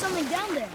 something down there.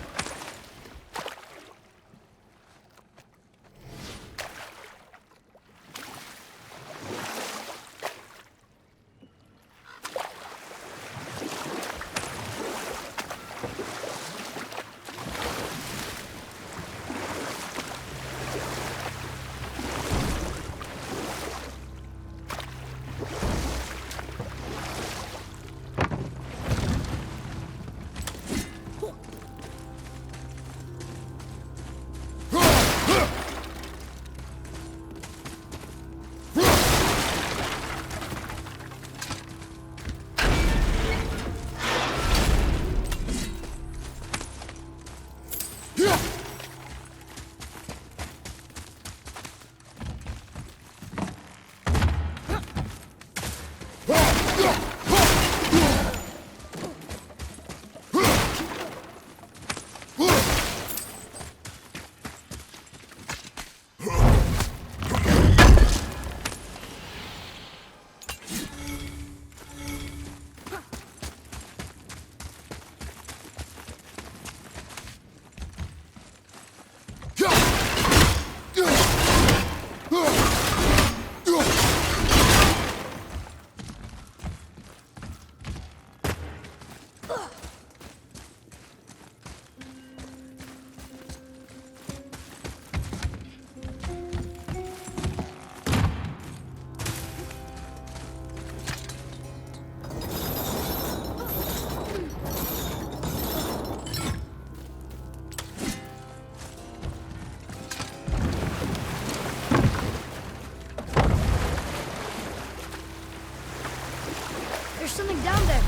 There's something down there.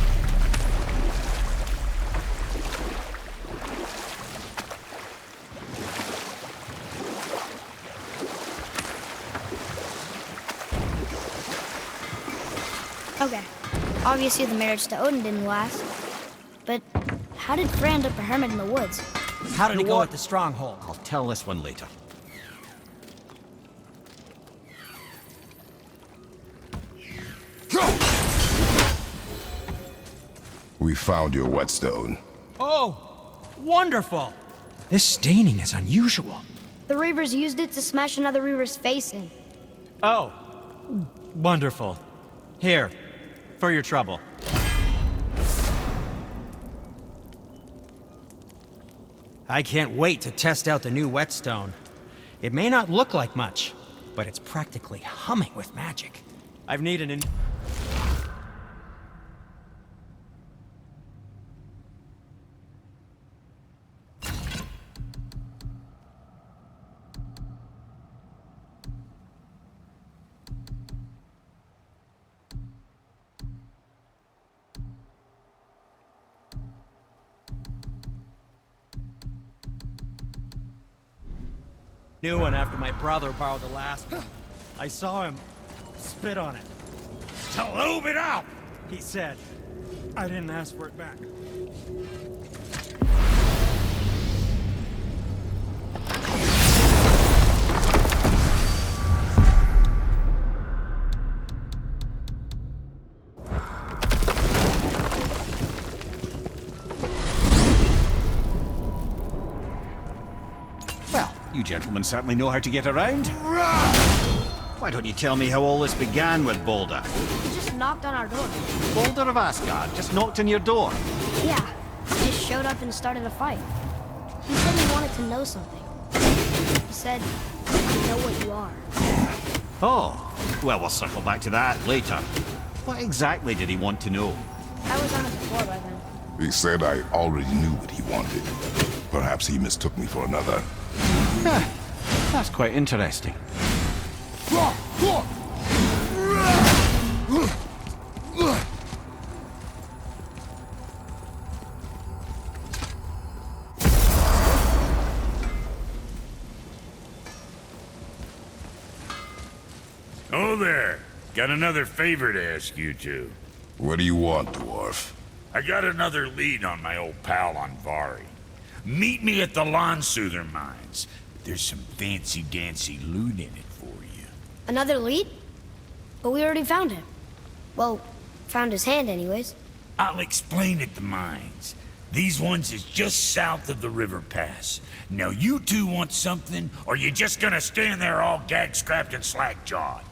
Okay. Obviously the marriage to Odin didn't last. But how did Frey end up a hermit in the woods? How did it go at the stronghold? I'll tell this one later. We found your whetstone. Oh, wonderful! This staining is unusual. The Reavers used it to smash another Reaver's face in. Oh, wonderful. Here, for your trouble. I can't wait to test out the new whetstone. It may not look like much, but it's practically humming with magic. I've needed an... new one after my brother borrowed the last one. I saw him spit on it. "To lube it up," he said. I didn't ask for it back. Well, you gentlemen certainly know how to get around. Why don't you tell me how all this began with Balder? He just knocked on our door. Balder of Asgard just knocked on your door. Yeah, he just showed up and started a fight. He said he wanted to know something. He said, "I know what you are." Oh, well, we'll circle back to that later. What exactly did he want to know? I was on the floor by then. He said I already knew what he wanted. Perhaps he mistook me for another. That's quite interesting. Oh there. Got another favor to ask you two. What do you want, dwarf? I got another lead on my old pal Andvari. Meet me at the Landsoother mines. There's some fancy-dancy loot in it for you. Another lead? But we already found him. Well, found his hand anyways. I'll explain at the mines. These ones is just south of the river pass. Now you two want something, or you just gonna stand there all gag-scrapped and slack-jawed?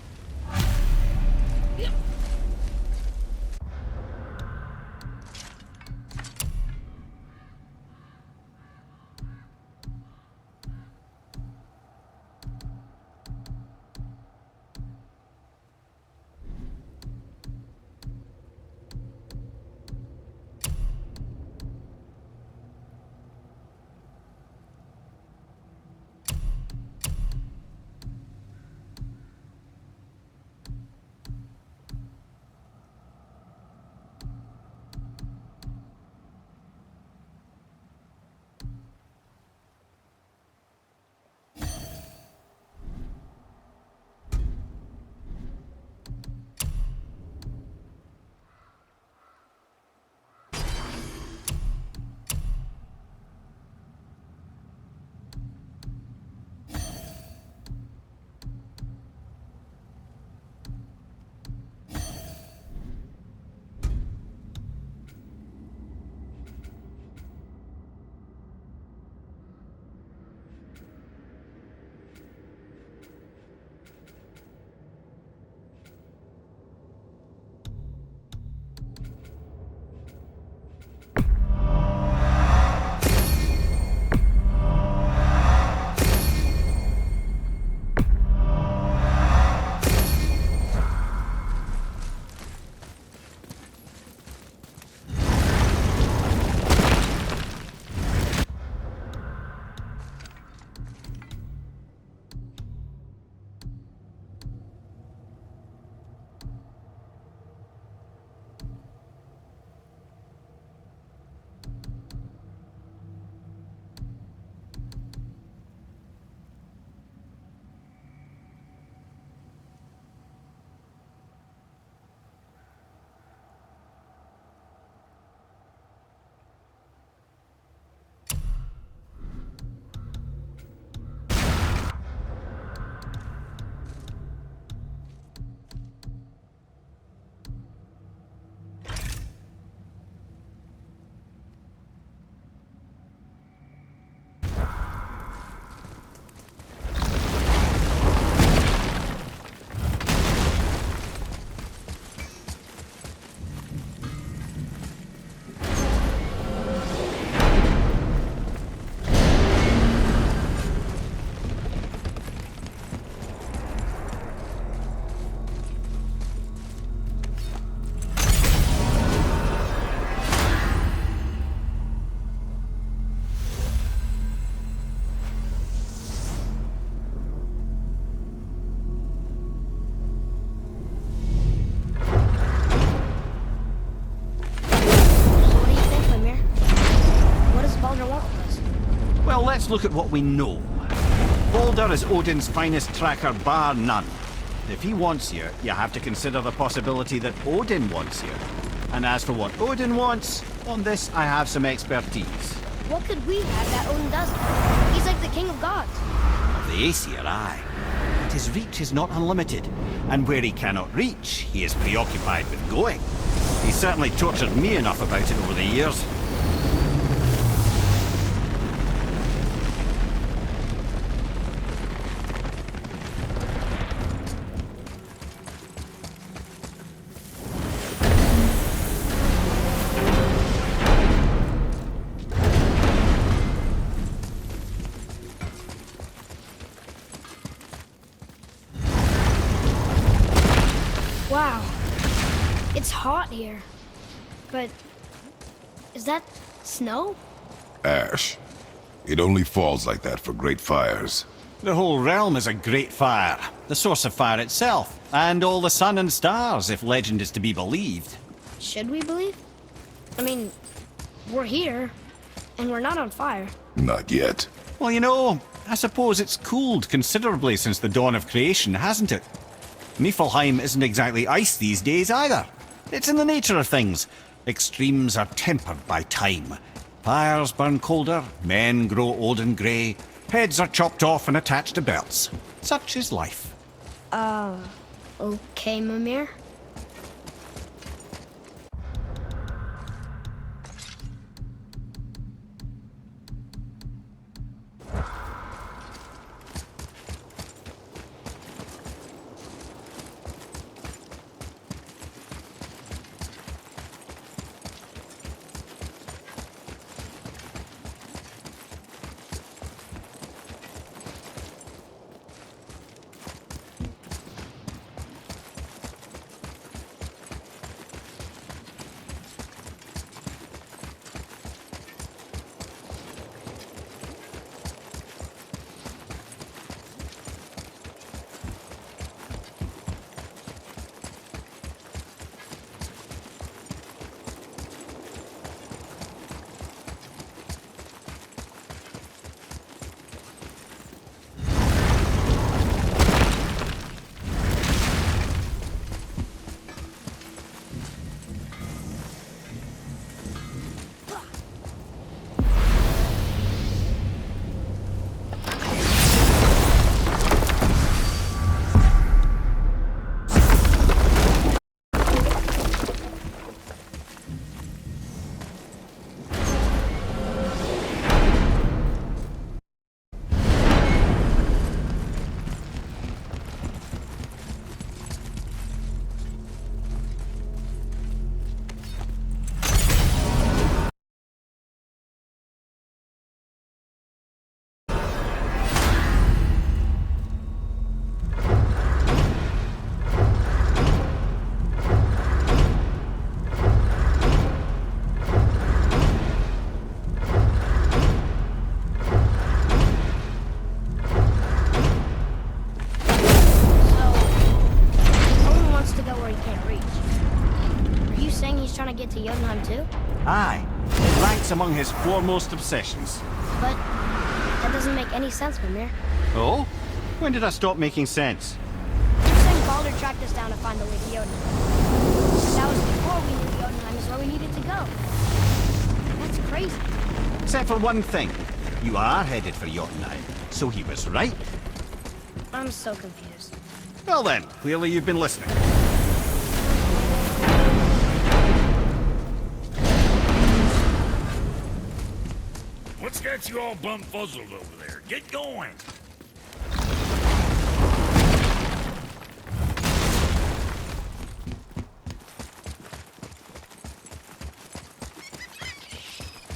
Well, let's look at what we know. Baldur is Odin's finest tracker, bar none. If he wants you, you have to consider the possibility that Odin wants you. And as for what Odin wants, on this I have some expertise. What could we have that Odin doesn't? He's like the king of gods. Of the Aesir, aye. But his reach is not unlimited, and where he cannot reach, he is preoccupied with going. He's certainly tortured me enough about it over the years. Wow. It's hot here. But is that snow? Ash. It only falls like that for great fires. The whole realm is a great fire, the source of fire itself, and all the sun and stars, if legend is to be believed. Should we believe? I mean, we're here, and we're not on fire. Not yet. Well, you know, I suppose it's cooled considerably since the dawn of creation, hasn't it? Niflheim isn't exactly ice these days either. It's in the nature of things. Extremes are tempered by time. Fires burn colder, men grow old and grey, heads are chopped off and attached to belts. Such is life. Okay, Mimir. get to Jotunheim too? Aye, it ranks among his foremost obsessions. But that doesn't make any sense, Mimir. Oh? When did I stop making sense? You're saying Baldur tracked us down to find the way to Jotunheim. But that was before we knew Jotunheim is where we needed to go. That's crazy. Except for one thing. You are headed for Jotunheim, so he was right. I'm so confused. Well then, clearly you've been listening. What's got you all bumfuzzled over there? Get going!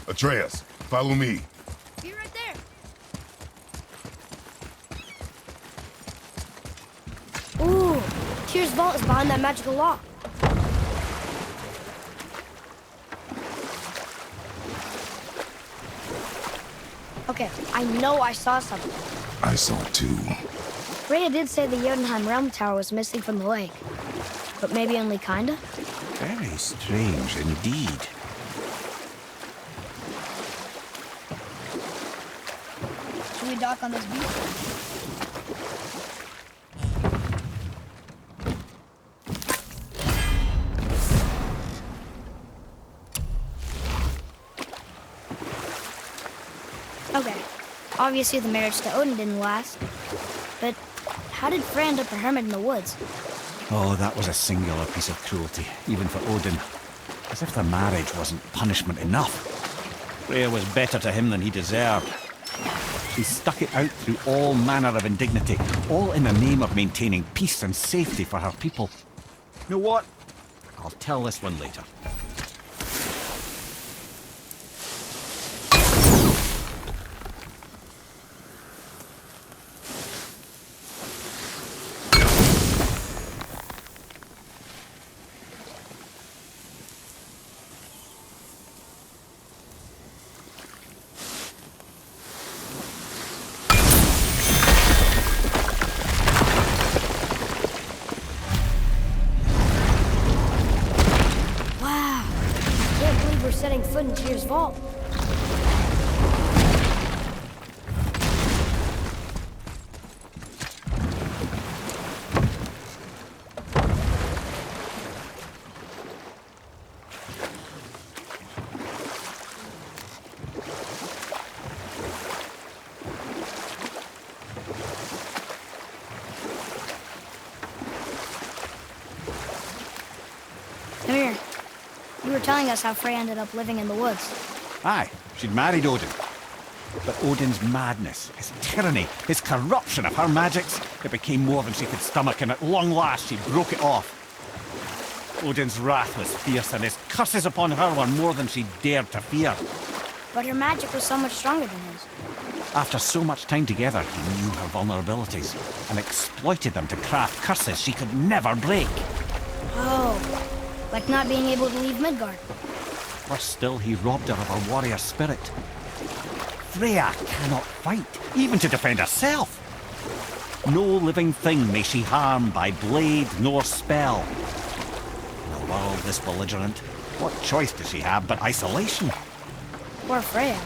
Atreus, follow me. Be right there. Ooh, Tyr's vault is behind that magical lock. Okay, I know I saw something. I saw too. Freya did say the Jotunheim Realm Tower was missing from the lake. But maybe only kinda? Very strange indeed. Should we dock on this beach? Okay, obviously the marriage to Odin didn't last. But how did Freya end up a hermit in the woods? Oh, that was a singular piece of cruelty, even for Odin. As if the marriage wasn't punishment enough. Freya was better to him than he deserved. She stuck it out through all manner of indignity, all in the name of maintaining peace and safety for her people. You know what? I'll tell this one later. Wow, I can't believe we're setting foot in Tyr's vault. Come here. You were telling us how Freya ended up living in the woods. Aye, she'd married Odin. But Odin's madness, his tyranny, his corruption of her magics, it became more than she could stomach, and at long last she broke it off. Odin's wrath was fierce, and his curses upon her were more than she dared to fear. But her magic was so much stronger than his. After so much time together, he knew her vulnerabilities, and exploited them to craft curses she could never break. Oh, like not being able to leave Midgard. Worse still, he robbed her of her warrior spirit. Freya cannot fight, even to defend herself. No living thing may she harm by blade nor spell. In a world this belligerent, what choice does she have but isolation? Poor Freya.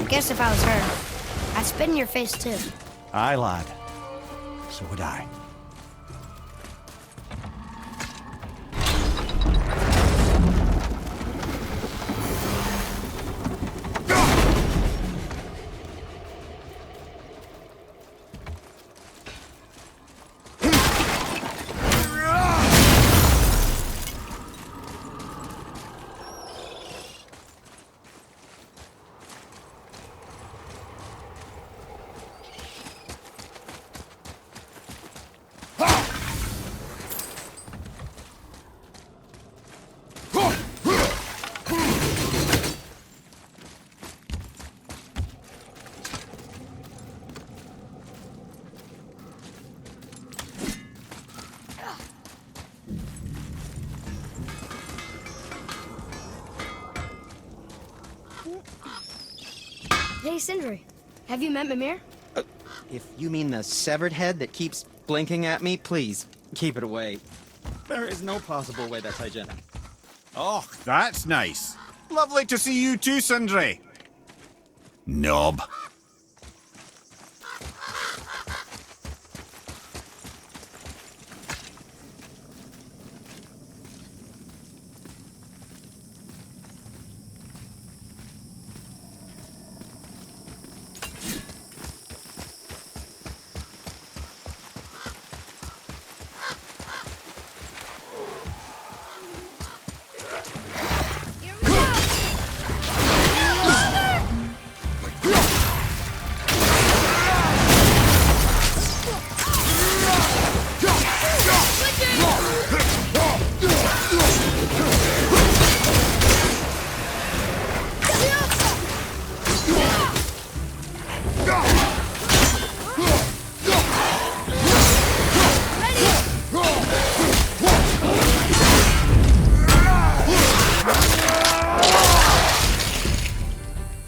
I guess if I was her, I'd spit in your face too. Aye, lad. So would I. Hey, Sindri. Have you met Mimir? If you mean the severed head that keeps blinking at me, please, keep it away. There is no possible way that's hygienic. Oh, that's nice. Lovely to see you too, Sindri. Knob. Here we go!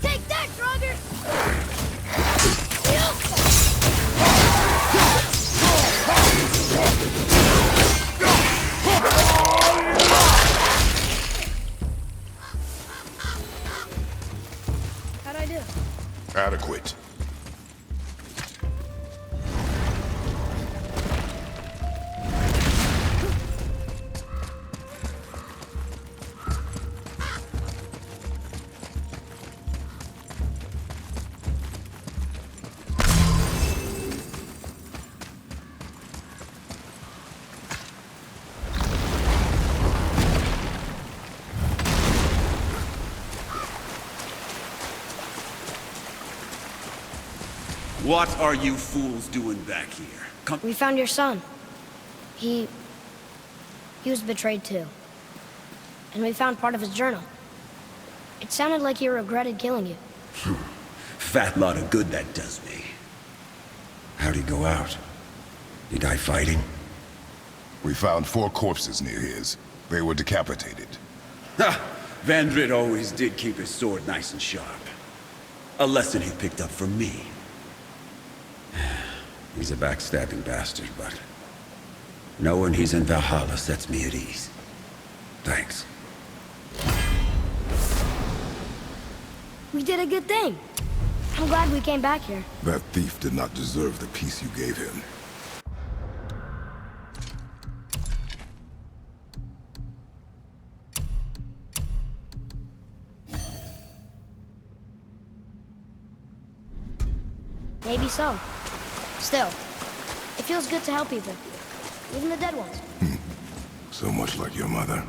Take that, Draugr! How'd I do? Adequate. What are you fools doing back here? Come. We found your son. He was betrayed too. And we found part of his journal. It sounded like he regretted killing you. Fat lot of good that does me. How'd he go out? He die fighting? We found 4 corpses near his. They were decapitated. Ha! Vandrit always did keep his sword nice and sharp. A lesson he picked up from me. He's a backstabbing bastard, but knowing he's in Valhalla sets me at ease. Thanks. We did a good thing. I'm glad we came back here. That thief did not deserve the peace you gave him. Maybe so. Still, it feels good to help people. Even the dead ones. So much like your mother.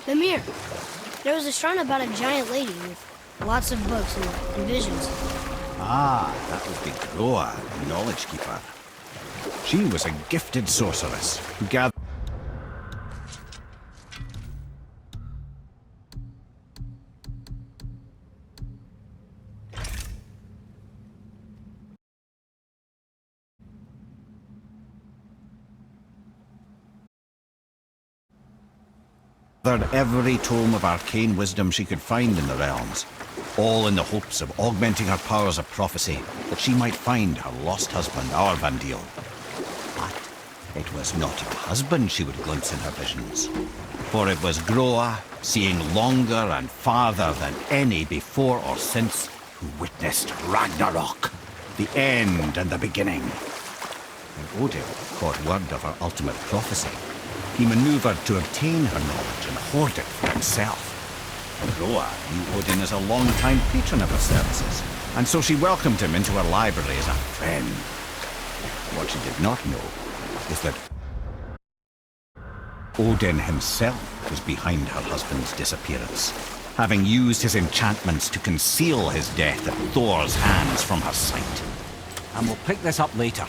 Mimir, there was a shrine about a giant lady with lots of books and visions. Ah, that would be Groa, the Knowledge Keeper. She was a gifted sorceress who gathered every tome of arcane wisdom she could find in the realms, all in the hopes of augmenting her powers of prophecy, that she might find her lost husband, Arvandil. But it was not her husband she would glimpse in her visions, for it was Groa, seeing longer and farther than any before or since, who witnessed Ragnarok, the end and the beginning. When Odin caught word of her ultimate prophecy, he maneuvered to obtain her knowledge and hoard it for himself. Groa knew Odin as a long-time patron of her services, and so she welcomed him into her library as a friend. What she did not know is that Odin himself was behind her husband's disappearance, having used his enchantments to conceal his death at Thor's hands from her sight. And we'll pick this up later.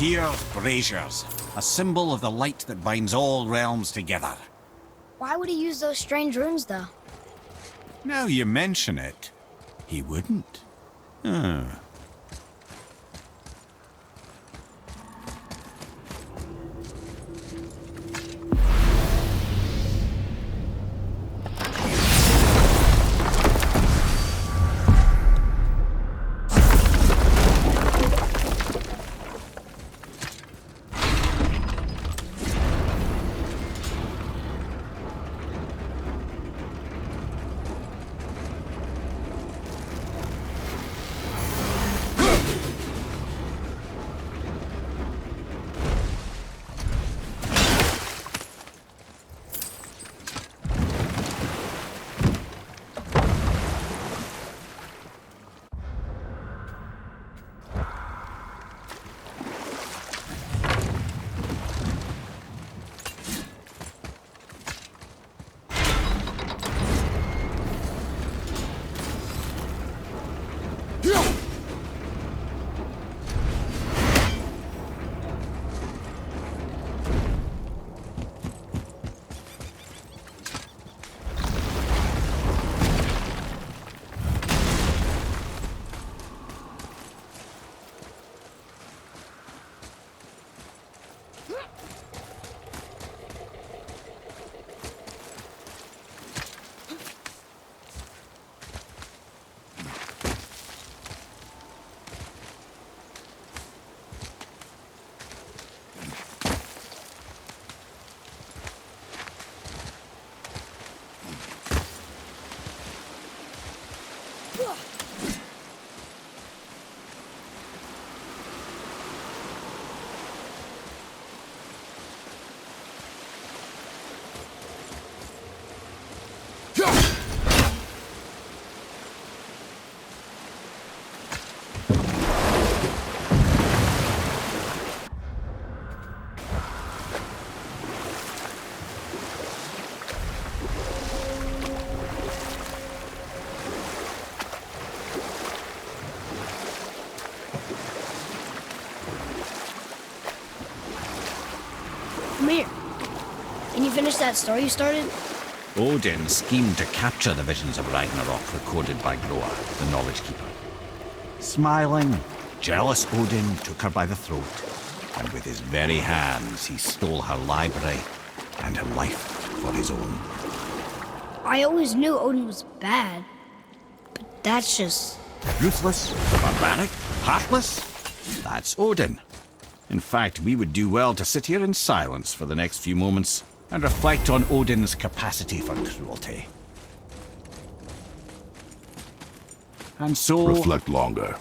Tyr's braziers, a symbol of the light that binds all realms together. Why would he use those strange runes, though? Now you mention it, he wouldn't. that story you started? Odin schemed to capture the visions of Ragnarok recorded by Groa, the Knowledge Keeper. Smiling, jealous Odin took her by the throat, and with his very hands he stole her library and her life for his own. I always knew Odin was bad, but that's just... Ruthless, barbaric, heartless? That's Odin. In fact, we would do well to sit here in silence for the next few moments and reflect on Odin's capacity for cruelty. And so... Reflect longer.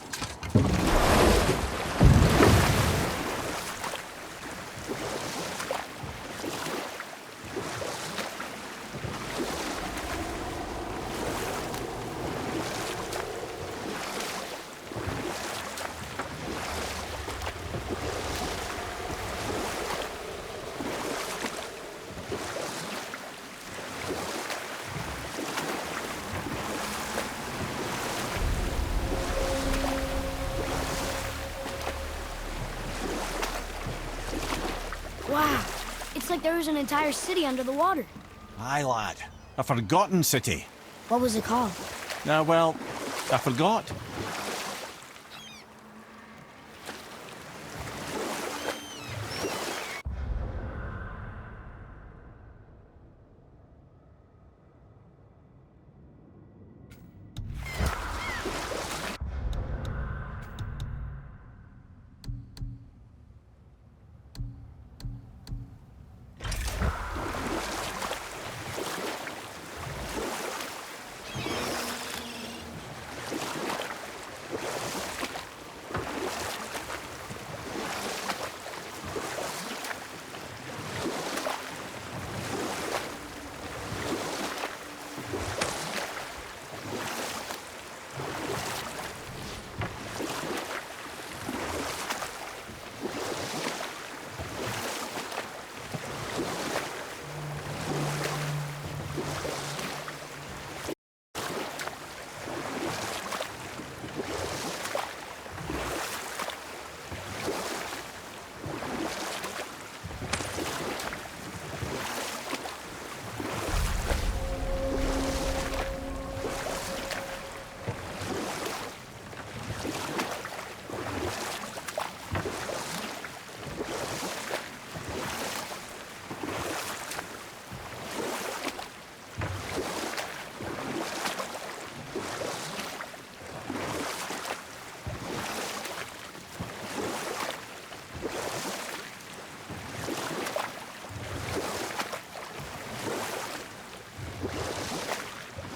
Wow, it's like there was an entire city under the water. Aye, lad. A forgotten city. What was it called? Well, I forgot.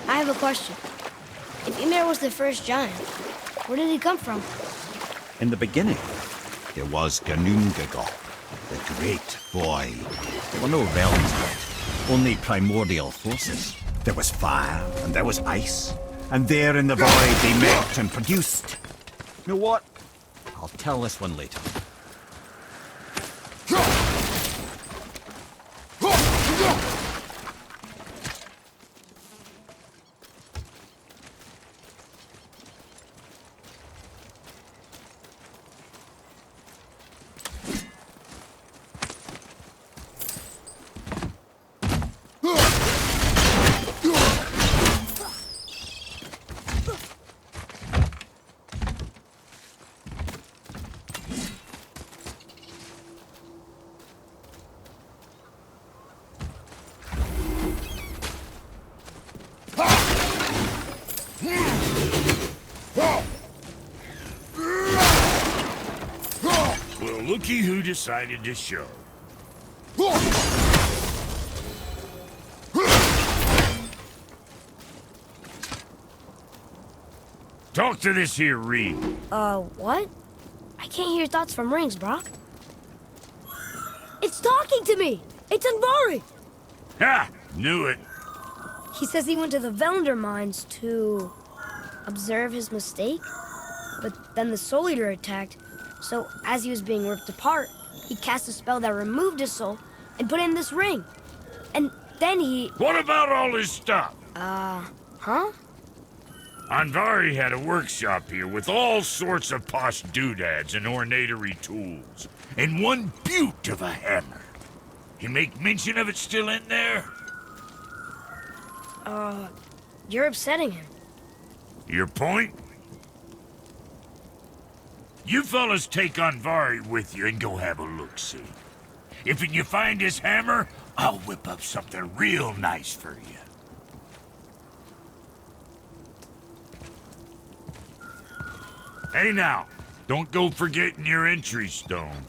I have a question. If Ymir was the first giant, where did he come from? In the beginning, there was Ginnungagap, the great boy. There were no realms yet, only primordial forces. There was fire, and there was ice. And there in the void they met and produced. You know what? I'll tell this one later. Well, looky who decided to show. Talk to this here Reed. What? I can't hear thoughts from rings, Brock. It's talking to me! It's Andvari! Ha! Knew it. He says he went to the Velnder mines to observe his mistake, but then the Soul Eater attacked, so as he was being ripped apart, he cast a spell that removed his soul and put it in this ring. And then he... What about all his stuff? Huh? Andvari had a workshop here with all sorts of posh doodads and ornatory tools, and one beaut of a hammer. You make mention of it still in there? You're upsetting him. Your point? You fellas take Anvari with you and go have a look-see. If you find his hammer, I'll whip up something real nice for you. Hey now, don't go forgetting your entry stone.